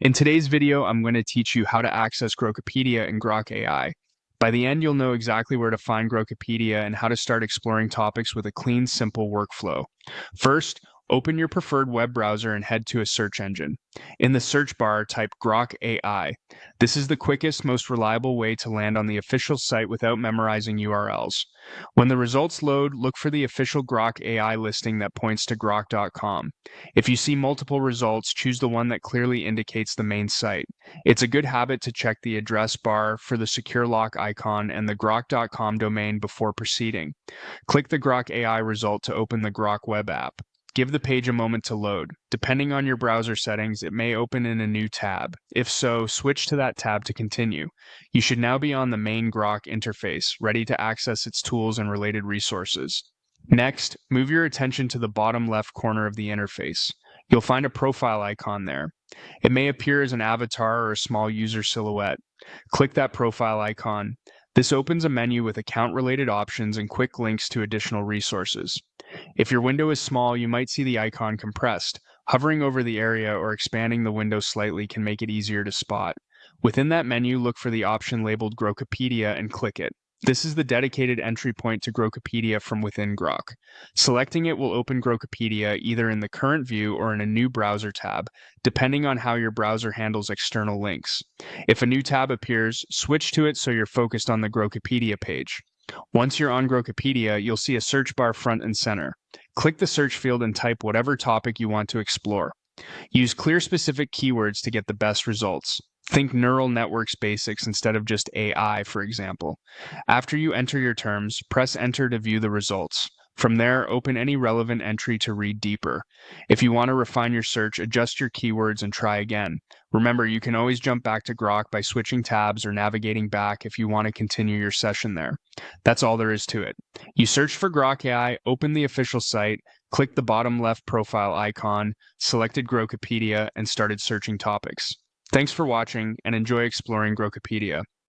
In today's video, I'm going to teach you how to access Grokipedia and Grok AI. By the end, you'll know exactly where to find Grokipedia and how to start exploring topics with a clean, simple workflow. First, open your preferred web browser and head to a search engine. In the search bar, type Grok AI. This is the quickest, most reliable way to land on the official site without memorizing URLs. When the results load, look for the official Grok AI listing that points to grok.com. If you see multiple results, choose the one that clearly indicates the main site. It's a good habit to check the address bar for the secure lock icon and the grok.com domain before proceeding. Click the Grok AI result to open the Grok web app. Give the page a moment to load. Depending on your browser settings, it may open in a new tab. If so, switch to that tab to continue. You should now be on the main Grok interface, ready to access its tools and related resources. Next, move your attention to the bottom left corner of the interface. You'll find a profile icon there. It may appear as an avatar or a small user silhouette. Click that profile icon. This opens a menu with account-related options and quick links to additional resources. If your window is small, you might see the icon compressed. Hovering over the area or expanding the window slightly can make it easier to spot. Within that menu, look for the option labeled Grokipedia and click it. This is the dedicated entry point to Grokipedia from within Grok. Selecting it will open Grokipedia either in the current view or in a new browser tab, depending on how your browser handles external links. If a new tab appears, switch to it so you're focused on the Grokipedia page. Once you're on Grokipedia, you'll see a search bar front and center. Click the search field and type whatever topic you want to explore. Use clear specific keywords to get the best results. Think neural networks basics instead of just AI, for example. After you enter your terms, press enter to view the results. From there, open any relevant entry to read deeper. If you want to refine your search, adjust your keywords and try again. Remember, you can always jump back to Grok by switching tabs or navigating back if you want to continue your session there. That's all there is to it. You search for Grok AI, open the official site, click the bottom left profile icon, selected Grokipedia, and started searching topics. Thanks for watching and enjoy exploring Grokipedia.